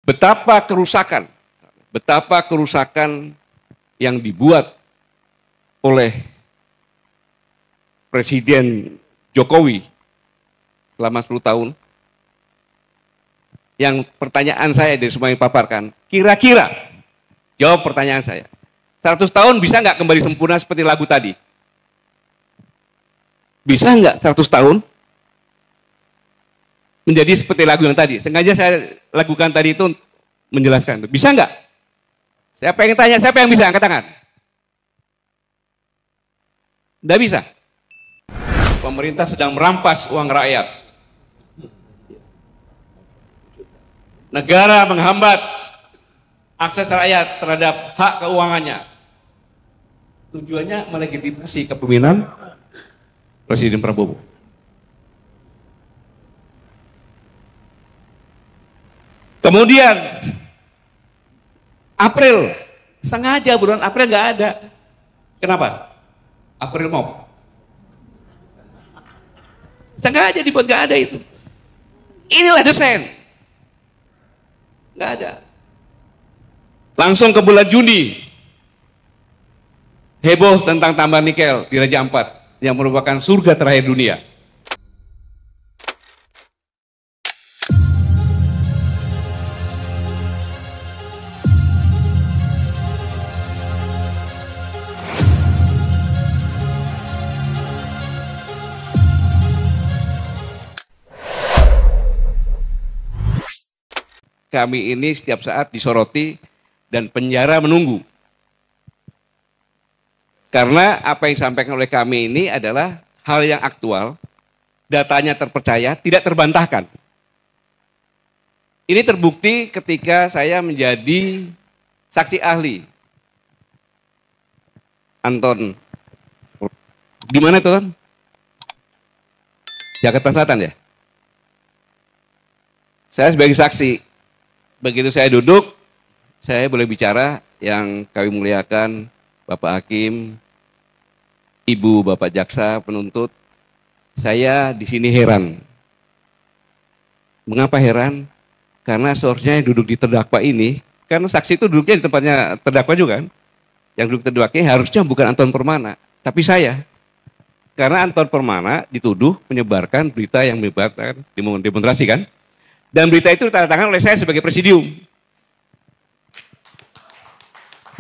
betapa kerusakan yang dibuat oleh Presiden Jokowi selama 10 tahun. Yang pertanyaan saya dari semua yang paparkan, kira-kira jawab pertanyaan saya. 100 tahun bisa nggak kembali sempurna seperti lagu tadi? Bisa nggak 100 tahun menjadi seperti lagu yang tadi? Sengaja saya lakukan tadi itu menjelaskan. Bisa nggak? Siapa yang tanya, siapa yang bisa angkat tangan? Nggak bisa. Pemerintah sedang merampas uang rakyat. Negara menghambat akses rakyat terhadap hak keuangannya. Tujuannya melegitimasi kepemimpinan Presiden Prabowo. Kemudian April, sengaja bulan April nggak ada. Kenapa? April Mop. Sengaja dibuat nggak ada itu. Inilah desain. Nggak ada. Langsung ke bulan Juni, heboh tentang tambang nikel di Raja Ampat yang merupakan surga terakhir dunia. Kami ini setiap saat disoroti dan penjara menunggu. Karena apa yang disampaikan oleh kami ini adalah hal yang aktual, datanya terpercaya, tidak terbantahkan. Ini terbukti ketika saya menjadi saksi ahli. Anton, di mana itu, Ton? Jakarta Selatan ya? Saya sebagai saksi. Begitu saya duduk, saya boleh bicara yang kami muliakan Bapak Hakim, Ibu Bapak Jaksa, penuntut. Saya di sini heran. Mengapa heran? Karena seharusnya yang duduk di terdakwa ini, karena saksi itu duduknya di tempatnya terdakwa juga kan. Yang duduk terdakwa harusnya bukan Anton Permana, tapi saya. Karena Anton Permana dituduh menyebarkan berita yang menyebarkan demonstrasi kan. Dan berita itu ditandatangan oleh saya sebagai presidium.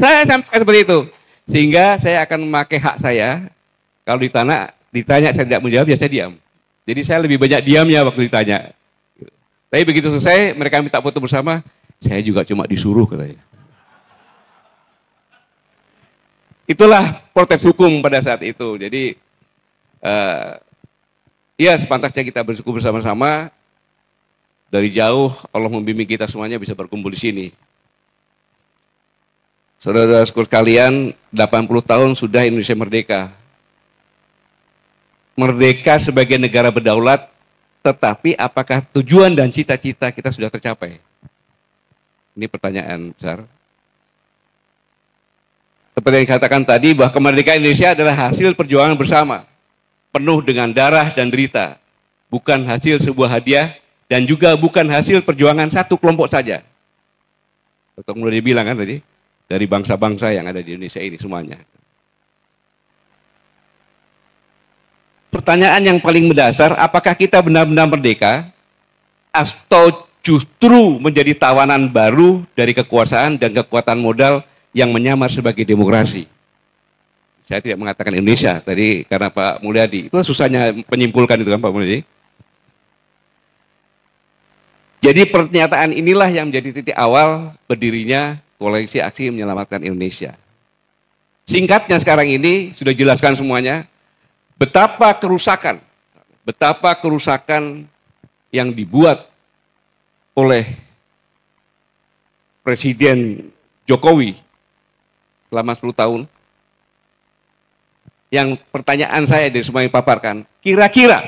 Saya sampai seperti itu. Sehingga saya akan memakai hak saya. Kalau ditanya saya tidak menjawab, ya saya diam. Jadi saya lebih banyak diamnya waktu ditanya. Tapi begitu selesai, mereka minta foto bersama, saya juga cuma disuruh katanya. Itulah protes hukum pada saat itu. Jadi, ya sepantasnya kita bersyukur bersama-sama. Dari jauh Allah membimbing kita semuanya bisa berkumpul di sini. Saudara-saudara sekalian, 80 tahun sudah Indonesia merdeka. Merdeka sebagai negara berdaulat, tetapi apakah tujuan dan cita-cita kita sudah tercapai? Ini pertanyaan besar. Seperti yang dikatakan tadi, bahwa kemerdekaan Indonesia adalah hasil perjuangan bersama, penuh dengan darah dan derita, bukan hasil sebuah hadiah, dan juga bukan hasil perjuangan satu kelompok saja. Dr. Muladi bilang kan tadi, dari bangsa-bangsa yang ada di Indonesia ini semuanya. Pertanyaan yang paling mendasar, apakah kita benar-benar merdeka atau justru menjadi tawanan baru dari kekuasaan dan kekuatan modal yang menyamar sebagai demokrasi? Saya tidak mengatakan Indonesia tadi karena Pak Mulyadi. Itu susahnya menyimpulkan itu kan Pak Mulyadi. Jadi pernyataan inilah yang menjadi titik awal berdirinya Koalisi Aksi Menyelamatkan Indonesia. Singkatnya sekarang ini sudah jelaskan semuanya, betapa kerusakan yang dibuat oleh Presiden Jokowi selama 10 tahun. Yang pertanyaan saya dari semua yang paparkan, kira-kira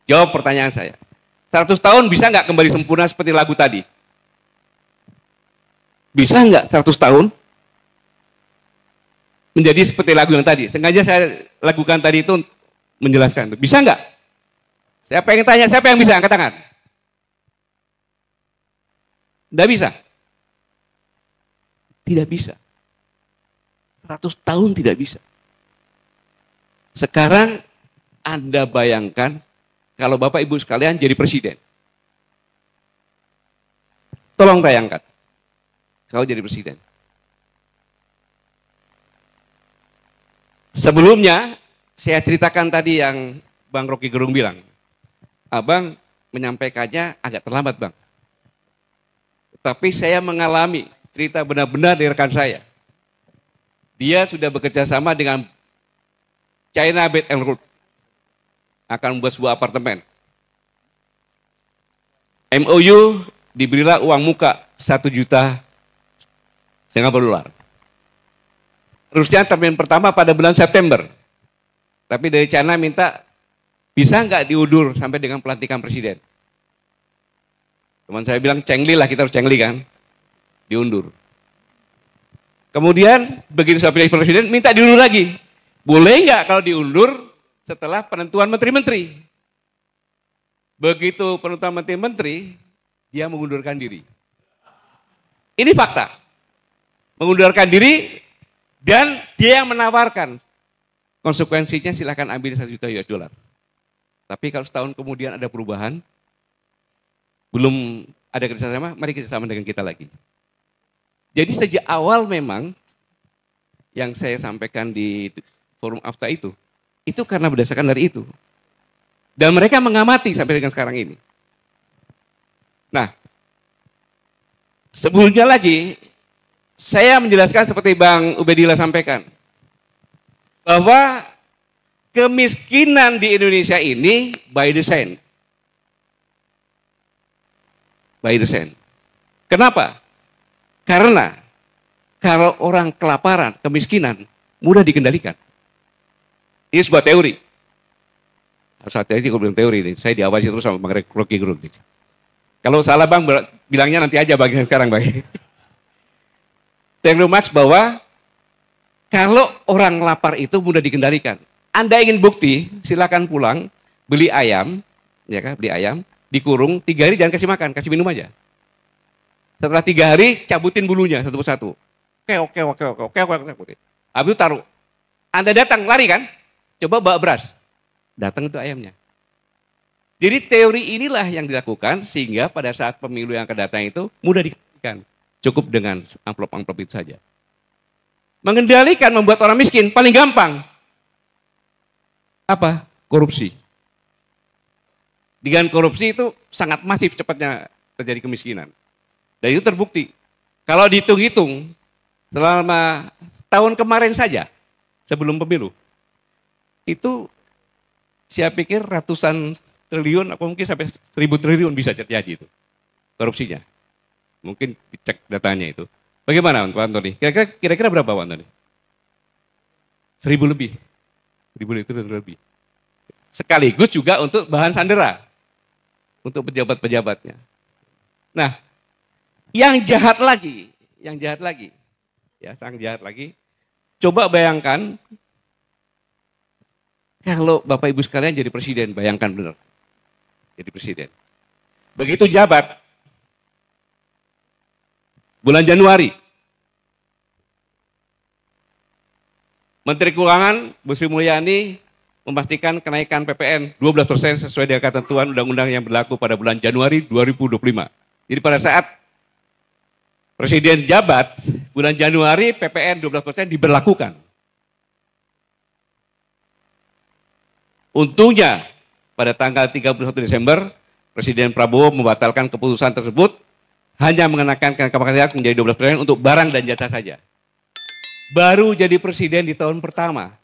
jawab pertanyaan saya. 100 tahun bisa nggak kembali sempurna seperti lagu tadi? Bisa nggak 100 tahun menjadi seperti lagu yang tadi? Sengaja saya lakukan tadi itu menjelaskan. Bisa nggak? Siapa yang tanya, siapa yang bisa angkat tangan? Tidak bisa. Tidak bisa. 100 tahun tidak bisa. Sekarang Anda bayangkan kalau Bapak Ibu sekalian jadi presiden. Tolong bayangkan. Kalau jadi presiden. Sebelumnya saya ceritakan tadi yang Bang Rocky Gerung bilang. Abang menyampaikannya agak terlambat, Bang. Tapi saya mengalami cerita benar-benar dari rekan saya. Dia sudah bekerja sama dengan China Bed and Road. Akan membuat sebuah apartemen. MOU diberilah uang muka 1,5 juta dolar. Harusnya termin pertama pada bulan September. Tapi dari China minta, bisa nggak diundur sampai dengan pelantikan presiden? Teman saya bilang, cengli lah, kita harus cengli kan? Diundur. Kemudian, begitu sampai presiden, minta diundur lagi. Boleh nggak kalau diundur setelah penentuan menteri-menteri? Begitu penentuan menteri-menteri, dia mengundurkan diri. Ini fakta. Mengundurkan diri, dan dia yang menawarkan. Konsekuensinya silakan ambil 1 juta US dollar. Tapi kalau setahun kemudian ada perubahan, belum ada kerjasama, mari kerjasama dengan kita lagi. Jadi sejak awal memang yang saya sampaikan di forum AFTA itu karena berdasarkan dari itu. Dan mereka mengamati sampai dengan sekarang ini. Nah, sebelumnya lagi, saya menjelaskan seperti Bang Ubedillah sampaikan, bahwa kemiskinan di Indonesia ini by design. By design. Kenapa? Karena kalau orang kelaparan, kemiskinan, mudah dikendalikan. Ini sebuah teori. Saat ini aku bilang teori ini, saya diawasi terus sama Bang Rocky Gerung. Kalau salah Bang, bilangnya nanti aja bagian sekarang Bang. Teknologi Marx bahwa kalau orang lapar itu mudah dikendalikan. Anda ingin bukti, silakan pulang, beli ayam, ya kan, beli ayam, dikurung, 3 hari jangan kasih makan, kasih minum aja. Setelah 3 hari, cabutin bulunya satu persatu. Oke. Habis itu taruh. Anda datang, lari kan? Coba bawa beras. Datang itu ayamnya. Jadi teori inilah yang dilakukan sehingga pada saat pemilu yang akan datang itu mudah dikendalikan. Cukup dengan amplop-amplop itu saja. Mengendalikan membuat orang miskin paling gampang. Apa? Korupsi. Dengan korupsi itu sangat masif cepatnya terjadi kemiskinan. Dan itu terbukti. Kalau dihitung-hitung selama tahun kemarin saja sebelum pemilu itu saya pikir ratusan triliun atau mungkin sampai 1.000 triliun bisa terjadi itu korupsinya. Mungkin dicek datanya itu. Bagaimana Pak Antoni? Kira-kira berapa Pak Antoni? 1.000 lebih. 1.000 itu lebih. Sekaligus juga untuk bahan sandera. Untuk pejabat-pejabatnya. Nah, yang jahat lagi. Ya, sang jahat lagi. Coba bayangkan, kalau Bapak Ibu sekalian jadi presiden, bayangkan benar. Jadi presiden. Begitu jabat, bulan Januari, Menteri Keuangan Bu Sri Mulyani memastikan kenaikan PPN 12% sesuai dengan ketentuan undang-undang yang berlaku pada bulan Januari 2025. Jadi pada saat Presiden jabat, bulan Januari PPN 12% diberlakukan. Untungnya pada tanggal 31 Desember, Presiden Prabowo membatalkan keputusan tersebut hanya mengenakan kenaikan pajak menjadi 12% untuk barang dan jasa saja. Baru jadi presiden di tahun pertama,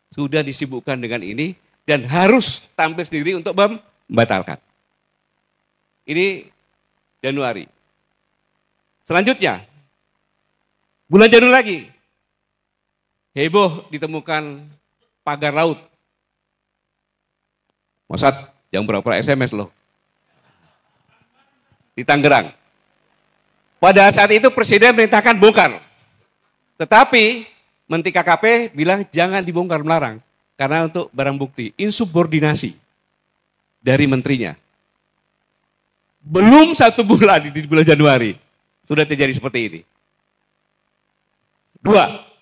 sudah disibukkan dengan ini dan harus tampil sendiri untuk membatalkan. Ini Januari. Selanjutnya, bulan Januari lagi, heboh ditemukan pagar laut. Mossad, jam berapa SMS loh. Di Tangerang. Pada saat itu Presiden merintahkan bongkar. Tetapi Menteri KKP bilang jangan dibongkar, melarang. Karena untuk barang bukti, insubordinasi dari menterinya. Belum 1 bulan di bulan Januari sudah terjadi seperti ini. 2.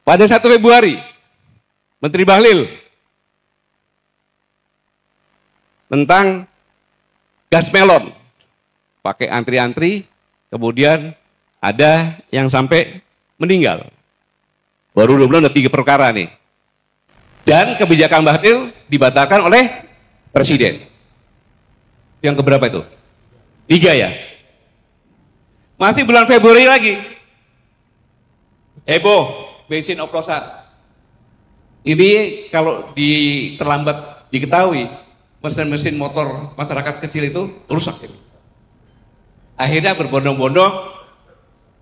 Pada 1 Februari, Menteri Bahlil tentang gas melon, pakai antri-antri, kemudian ada yang sampai meninggal. Baru 2 bulan ada 3 perkara nih. Dan kebijakan Bahlil dibatalkan oleh Presiden. Yang keberapa itu? 3 ya? Masih bulan Februari lagi. Heboh. Bensin oplosan. Ini kalau terlambat diketahui, mesin-mesin motor masyarakat kecil itu rusak. Akhirnya berbondong-bondong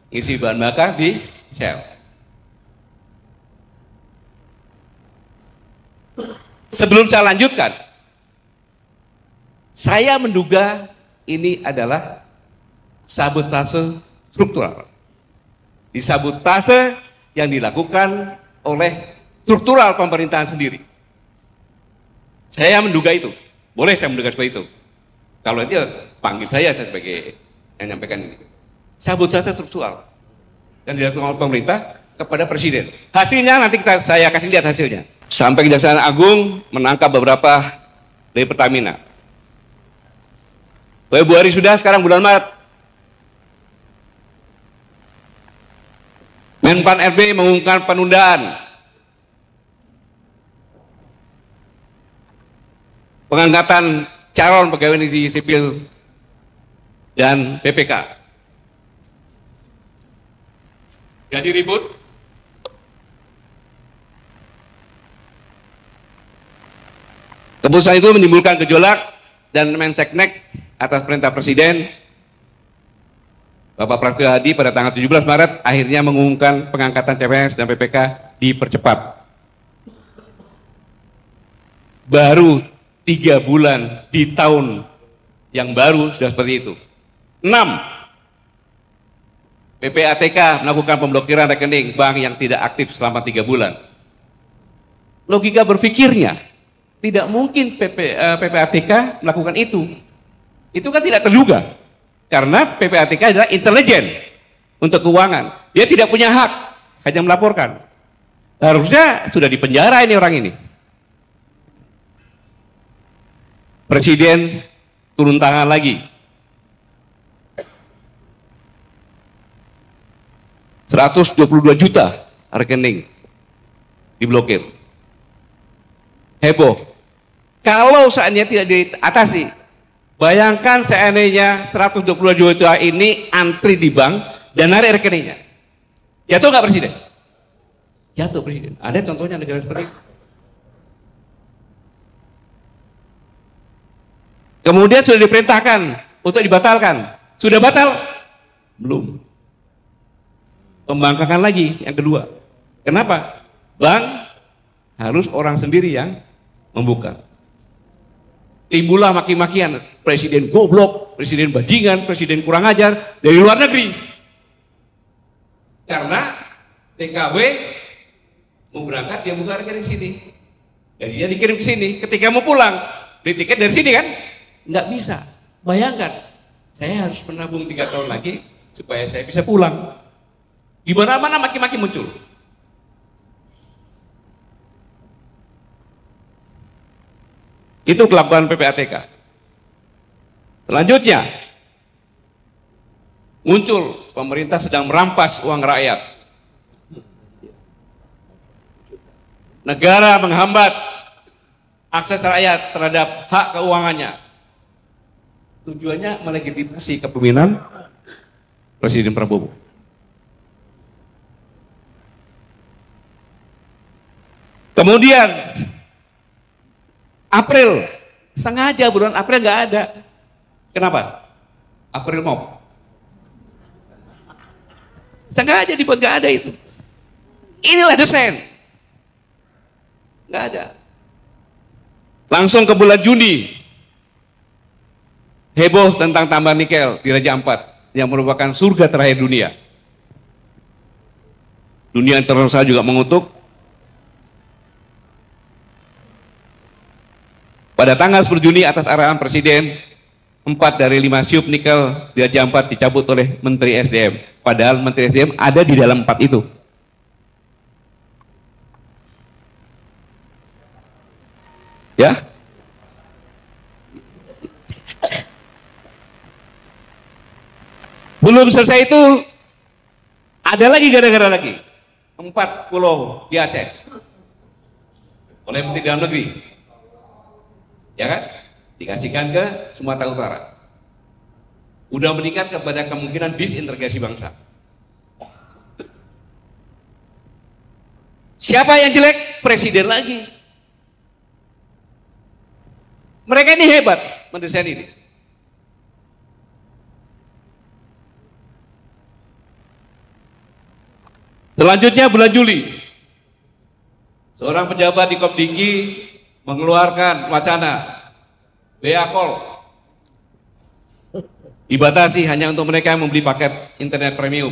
isi bahan bakar di Shell. Sebelum saya lanjutkan, saya menduga ini adalah sabotase struktural. Disabotase yang dilakukan oleh struktural pemerintahan sendiri. Saya menduga itu. Boleh saya menduga seperti itu. Kalau itu panggil saya sebagai yang menyampaikan ini. Sabotase struktural yang dilakukan oleh pemerintah kepada Presiden. Hasilnya nanti saya kasih lihat hasilnya. Sampai Kejaksaan Agung menangkap beberapa dari Pertamina. Februari sudah, sekarang bulan Maret. Menpan RB mengumumkan penundaan pengangkatan calon pegawai negeri sipil dan PPK. Jadi ribut. Keputusan itu menimbulkan gejolak dan Menseknek atas perintah Presiden Bapak Prasetyo Hadi pada tanggal 17 Maret akhirnya mengumumkan pengangkatan CPNS dan PPK dipercepat. Baru 3 bulan di tahun yang baru sudah seperti itu. 6. PPATK melakukan pemblokiran rekening bank yang tidak aktif selama 3 bulan. Logika berpikirnya, tidak mungkin PPATK melakukan itu. Itu kan tidak terduga. Karena PPATK adalah intelijen untuk keuangan. Dia tidak punya hak, hanya melaporkan. Harusnya sudah dipenjara ini orang ini. Presiden turun tangan lagi. 122 juta rekening diblokir. Heboh. Kalau seandainya tidak diatasi, bayangkan seandainya 122 juta ini antri di bank dan narik rekeningnya. Jatuh nggak Presiden? Jatuh Presiden. Ada contohnya negara seperti itu. Kemudian sudah diperintahkan untuk dibatalkan. Sudah batal? Belum. Pembangkangan lagi yang kedua. Kenapa? Bank harus orang sendiri yang membuka. Timbullah maki-makian, Presiden goblok, Presiden bajingan, Presiden kurang ajar dari luar negeri. Karena TKW mau berangkat dia buka rekening sini. Jadi dia dikirim ke sini, ketika mau pulang, beli tiket dari sini kan? Nggak bisa. Bayangkan, saya harus menabung 3 tahun lagi supaya saya bisa pulang. Di mana-mana maki-maki muncul. Itu kelakuan PPATK. Selanjutnya, muncul pemerintah sedang merampas uang rakyat. Negara menghambat akses rakyat terhadap hak keuangannya. Tujuannya melegitimasi kepemimpinan Presiden Prabowo. Kemudian April, sengaja bulan April nggak ada. Kenapa? April mau. Sengaja dibuat nggak ada itu. Inilah desain. Nggak ada. Langsung ke bulan Juni, heboh tentang tambang nikel di Raja Ampat yang merupakan surga terakhir dunia. Dunia internasional juga mengutuk. Pada tanggal 10 Juni atas arahan Presiden, 4 dari 5 siup nikel di Raja Ampat dicabut oleh Menteri SDM. Padahal Menteri SDM ada di dalam 4 itu. Ya. Belum selesai itu, ada lagi gara-gara lagi. 4 pulau di Aceh oleh Menteri Dalam Negeri, ya kan, dikasihkan ke Sumatera Utara. Udah meningkat kepada kemungkinan disintegrasi bangsa. Siapa yang jelek? Presiden lagi. Mereka ini hebat mendesain ini. Selanjutnya bulan Juli, seorang pejabat di Komdiki mengeluarkan wacana Beakol dibatasi hanya untuk mereka yang membeli paket internet premium.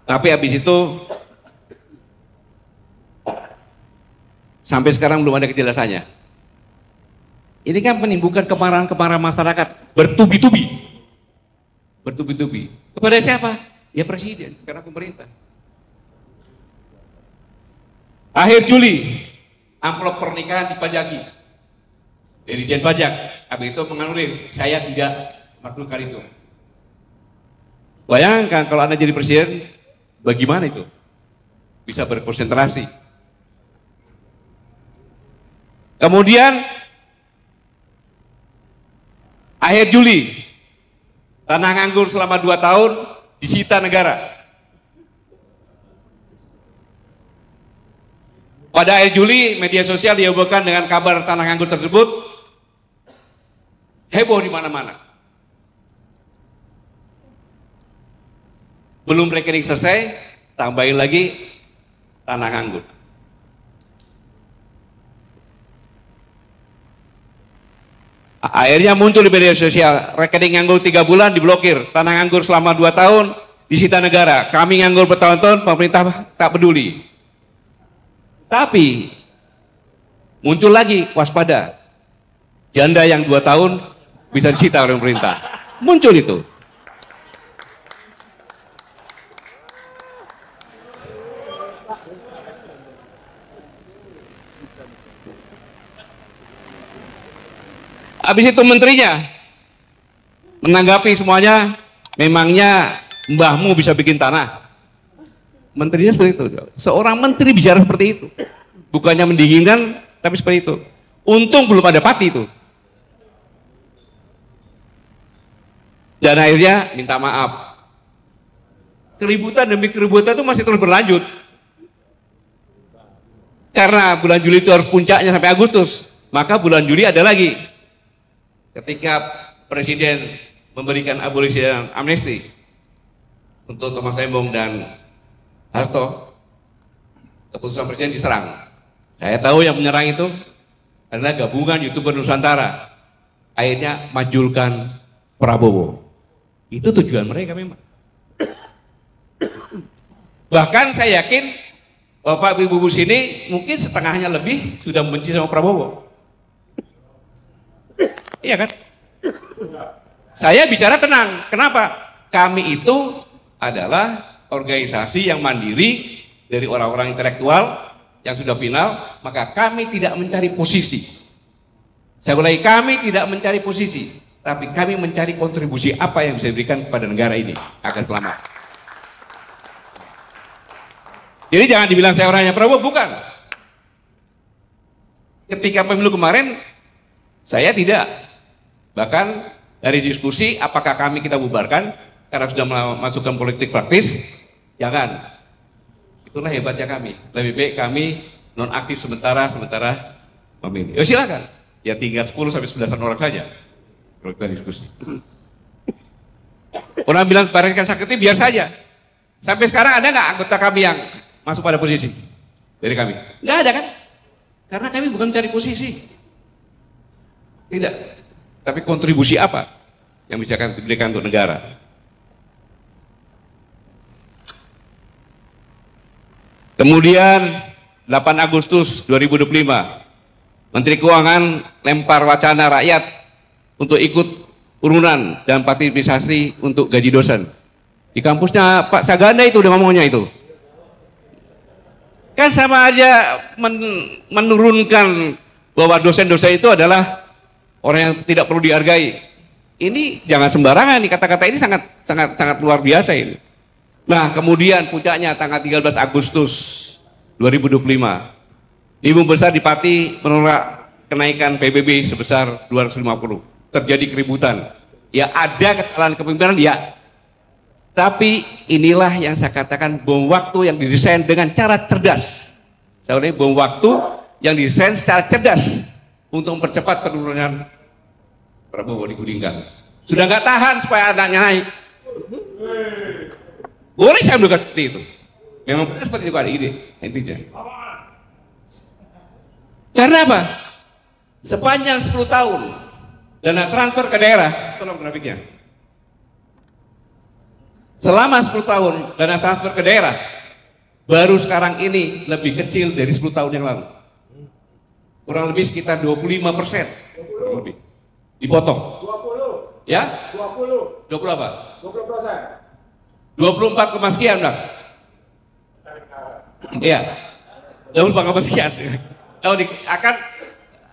Tapi habis itu sampai sekarang belum ada kejelasannya. Ini kan menimbulkan kemarahan-kemarahan masyarakat bertubi-tubi. Bertubi-tubi. Kepada siapa? Ya Presiden, karena pemerintah. Akhir Juli, amplop pernikahan dipajaki. Dirjen Pajak, habis itu menganulir, saya tidak melakukan itu. Bayangkan kalau Anda jadi Presiden, bagaimana itu? Bisa berkonsentrasi. Kemudian, akhir Juli, tanah nganggur selama 2 tahun, disita negara. Pada akhir Juli, media sosial dihebohkan dengan kabar tanah nganggur tersebut. Heboh di mana-mana. Belum rekening selesai, tambahin lagi tanah nganggur. Akhirnya muncul di media sosial, rekening nganggur 3 bulan diblokir, tanah nganggur selama 2 tahun disita negara. Kami nganggur bertahun-tahun, pemerintah tak peduli. Tapi muncul lagi, waspada, janda yang 2 tahun bisa disita oleh pemerintah. Muncul itu. Habis itu menterinya menanggapi semuanya, memangnya mbahmu bisa bikin tanah? Menterinya seperti itu. Seorang menteri bicara seperti itu. Bukannya mendinginkan, tapi seperti itu. Untung belum ada pati itu. Dan akhirnya minta maaf. Keributan demi keributan itu masih terus berlanjut. Karena bulan Juli itu harus puncaknya sampai Agustus. Maka bulan Juli ada lagi. Ketika Presiden memberikan abolisi dan amnesti untuk Thomas Lembong dan Hasto, keputusan Presiden diserang. Saya tahu yang menyerang itu adalah gabungan YouTuber Nusantara. Akhirnya majulkan Prabowo. Itu tujuan mereka memang. Bahkan saya yakin Bapak Ibu sini mungkin setengahnya lebih sudah membenci sama Prabowo. Iya kan? Saya bicara tenang. Kenapa? Kami itu adalah organisasi yang mandiri dari orang-orang intelektual yang sudah final, maka kami tidak mencari posisi. Saya ulangi, kami tidak mencari posisi, tapi kami mencari kontribusi apa yang bisa diberikan kepada negara ini agar selamat. Jadi jangan dibilang saya orangnya Prabowo, bukan. Ketika pemilu kemarin, saya tidak. Bahkan dari diskusi apakah kami kita bubarkan karena sudah memasukkan politik praktis, jangan. Itulah hebatnya kami. Lebih baik kami nonaktif sementara memilih. Ya silakan. Ya tinggal 10 sampai 11 orang saja kalau kita diskusi. Orang bilang Barangkali Sakti biar saja. Sampai sekarang ada nggak anggota kami yang masuk pada posisi dari kami? Nggak ada kan? Karena kami bukan mencari posisi. Tidak. Tapi kontribusi apa yang bisa diberikan untuk negara? Kemudian 8 Agustus 2025 Menteri Keuangan lempar wacana rakyat untuk ikut urunan dan partisipasi untuk gaji dosen. Di kampusnya Pak Saganda itu udah ngomongnya itu. Kan sama aja menurunkan bahwa dosen-dosen itu adalah orang yang tidak perlu dihargai. Ini jangan sembarangan nih, kata-kata ini sangat luar biasa ini. Nah, kemudian puncaknya tanggal 13 Agustus 2025. Ibu besar di Pati menolak kenaikan PBB sebesar 250. Terjadi keributan. Ya ada kesalahan kepemimpinan, ya. Tapi inilah yang saya katakan bom waktu yang didesain dengan cara cerdas. Saya ulangi, bom waktu yang didesain secara cerdas untuk mempercepat penurunan Prabowo digulingkan. Sudah nggak tahan supaya anaknya naik. Boleh saya bilang seperti itu. Memang benar seperti itu ada ide intinya. Karena apa? Sepanjang 10 tahun dana transfer ke daerah, tolong grafiknya. Selama 10 tahun dana transfer ke daerah baru sekarang ini lebih kecil dari 10 tahun yang lalu. Kurang lebih sekitar 25%. Kurang lebih. Dipotong. 20. Ya? 20. 20 apa? 20%. 24, sekian, Bang. Iya. 24, sekian. Kalau akan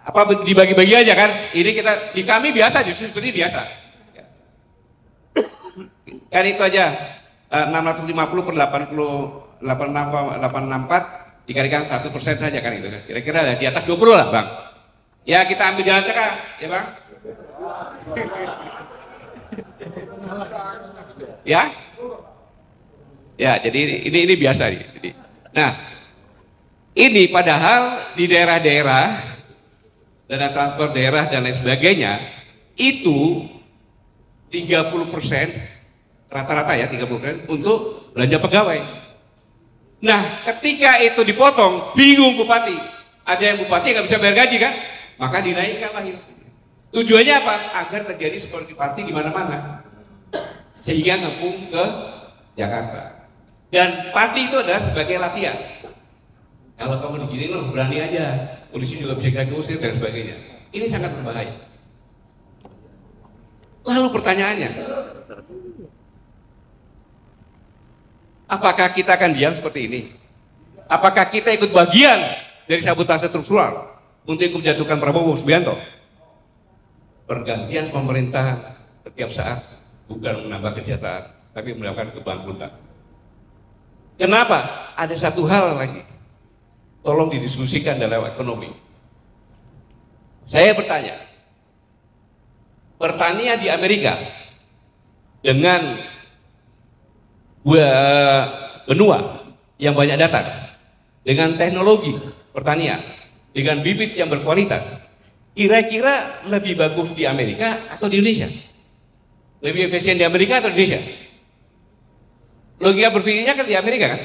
apa dibagi-bagi aja kan? Ini kita di kami biasa, justru seperti biasa. Kan itu aja 650 per 864 dikalikan 1% saja kan itu. Kira-kira di atas 20 lah, Bang. Ya kita ambil jalan tengah, ya Bang. Ya. Ya, jadi ini biasa nih. Jadi, nah, ini padahal di daerah-daerah dana transfer daerah dan lain sebagainya itu 30% rata-rata ya 30% untuk belanja pegawai. Nah, ketika itu dipotong, bingung bupati. Ada yang bupati nggak bisa bayar gaji kan? Maka dinaikkan lagi. Tujuannya apa? Agar terjadi seperti parti di mana-mana, sehingga ngepung ke Jakarta. Dan parti itu adalah sebagai latihan. Kalau kamu digini loh, berani aja. Polisi juga bisa kita usir dan sebagainya. Ini sangat berbahaya. Lalu pertanyaannya, apakah kita akan diam seperti ini? Apakah kita ikut bagian dari sabotase struktural untuk ikut menjatuhkan Prabowo Subianto? Pergantian pemerintah setiap saat bukan menambah kesejahteraan, tapi melakukan kebangkrutan. Kenapa? Ada satu hal lagi, tolong didiskusikan dalam ekonomi. Saya bertanya, pertanian di Amerika dengan benua yang banyak datang, dengan teknologi pertanian, dengan bibit yang berkualitas, kira-kira lebih bagus di Amerika atau di Indonesia? Lebih efisien di Amerika atau di Indonesia? Logika berpikirnya kan di Amerika kan?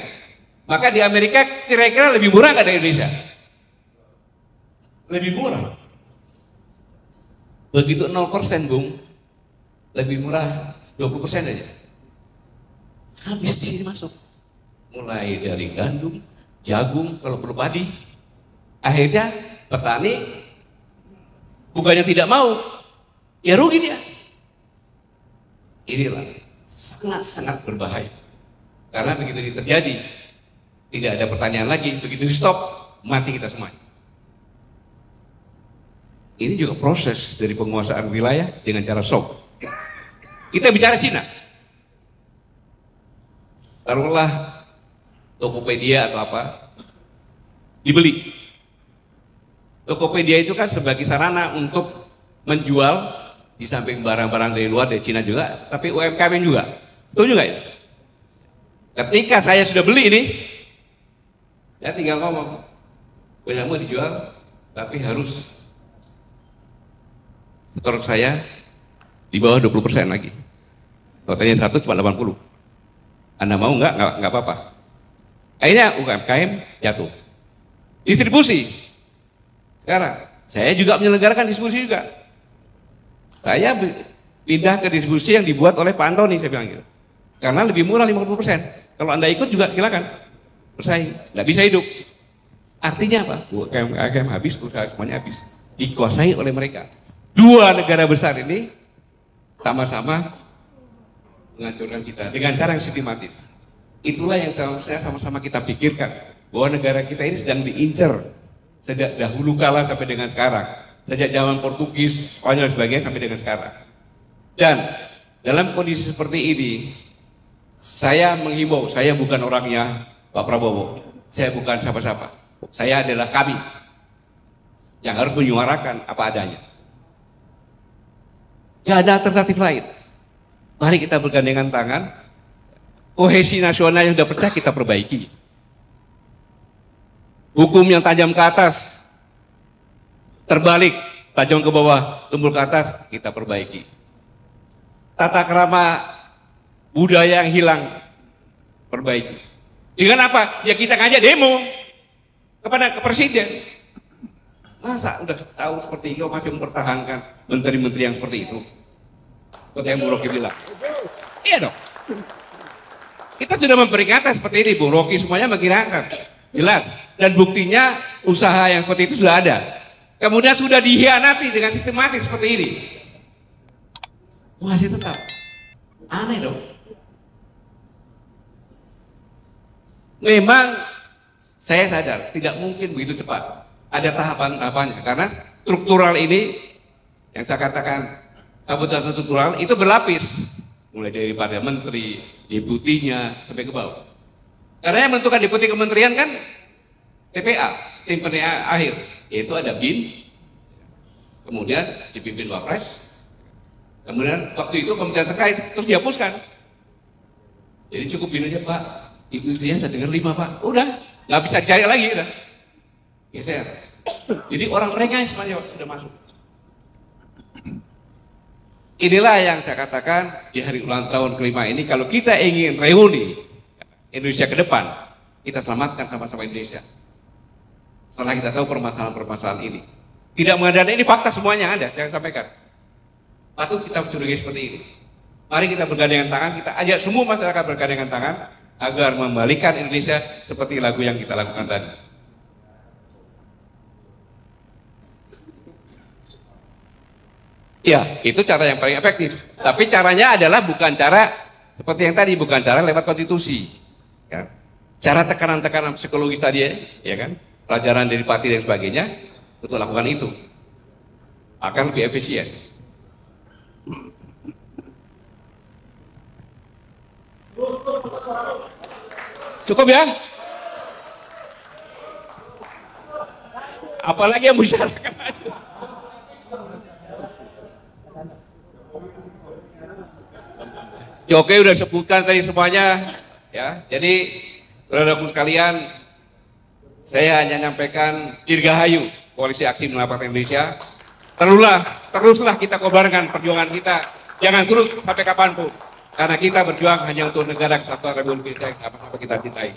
Maka di Amerika kira-kira lebih murah nggak dari Indonesia? Lebih murah. Begitu 0%, Bung, lebih murah 20% aja. Habis di sini masuk. Mulai dari gandum, jagung, kalau perlu padi. Akhirnya petani bukannya tidak mau, ya rugi dia. Inilah sangat-sangat berbahaya. Karena begitu ini terjadi, tidak ada pertanyaan lagi, begitu di stop, mati kita semua. Ini juga proses dari penguasaan wilayah dengan cara shock. Kita bicara Cina. Taruhlah Tokopedia atau apa, dibeli. Tokopedia itu kan sebagai sarana untuk menjual di samping barang-barang dari luar, dari Cina juga, tapi UMKM juga. Betul juga ya? Ketika saya sudah beli ini, saya tinggal ngomong, punyamu dijual, tapi harus setor saya di bawah 20% lagi. Totalnya 100 cuma 80. Anda mau nggak apa-apa. Akhirnya UMKM jatuh. Distribusi. Sekarang saya juga menyelenggarakan distribusi juga. Saya pindah ke distribusi yang dibuat oleh Pak Antoni, saya bilang gitu. Karena lebih murah 50%. Kalau Anda ikut juga silakan bersaing. Nggak bisa hidup. Artinya apa? UMKM habis, usaha semuanya habis. Dikuasai oleh mereka. Dua negara besar ini sama-sama menghancurkan kita dengan cara yang sistematis. Itulah yang seharusnya sama-sama kita pikirkan, bahwa negara kita ini sedang diincar sejak dahulu kala sampai dengan sekarang, sejak zaman Portugis, Spanyol dan sebagainya sampai dengan sekarang. Dan dalam kondisi seperti ini, saya menghimbau, saya bukan orangnya Pak Prabowo, saya bukan siapa-siapa, saya adalah kami yang harus menyuarakan apa adanya. Gak ada alternatif lain. Mari kita bergandengan tangan, kohesi nasional yang sudah pecah kita perbaiki. Hukum yang tajam ke atas, terbalik, tajam ke bawah, tumbul ke atas, kita perbaiki. Tata krama budaya yang hilang, perbaiki. Dengan apa? Ya kita ngajak demo kepada presiden. Masa udah tahu seperti itu masih mempertahankan menteri-menteri yang seperti itu? Seperti yang Bu Rocky bilang. Iya dong. Kita sudah memperingatkan seperti ini, Bu Rocky semuanya mengingatkan. Jelas. Dan buktinya usaha yang seperti itu sudah ada. Kemudian sudah dihianati dengan sistematis seperti ini. Masih tetap. Aneh dong. Memang saya sadar tidak mungkin begitu cepat. Ada tahapan-tahapannya, karena struktural ini yang saya katakan sabotase struktural itu berlapis, mulai dari pada menteri, deputinya sampai ke bawah. Karena yang menentukan deputi kementerian kan TPA, tim penilaian akhir, yaitu ada BIN, kemudian dipimpin Wapres, kemudian waktu itu kementerian terkait terus dihapuskan. Jadi cukup BIN aja Pak, itu saya dengar 5 Pak, udah nggak bisa dicari lagi udah. Geser. Jadi orang mereka semuanya sudah masuk. Inilah yang saya katakan di hari ulang tahun kelima ini, kalau kita ingin reuni Indonesia ke depan, kita selamatkan sama-sama Indonesia. Setelah kita tahu permasalahan-permasalahan ini. Tidak mengandalkan ini fakta semuanya ada, saya sampaikan. Patut kita curigai seperti ini. Mari kita bergandengan tangan, kita ajak semua masyarakat bergandengan tangan agar membalikan Indonesia seperti lagu yang kita lakukan tadi. Ya, itu cara yang paling efektif. Tapi caranya adalah bukan cara seperti yang tadi, bukan cara lewat konstitusi. Ya. Cara tekanan-tekanan psikologis tadi ya kan, pelajaran dari Pati dan sebagainya, untuk lakukan itu akan lebih efisien. Cukup ya? Apalagi yang bicarakan aja. Oke, udah sebutkan tadi semuanya ya. Jadi saudaraku sekalian, saya hanya nyampaikan dirgahayu Koalisi Aksi Menyelamatkan Indonesia. Teruslah kita kobarkan perjuangan kita. Jangan surut sampai kapanpun. Karena kita berjuang hanya untuk negara kesatuan Republik Indonesia yang sama-sama kita cintai.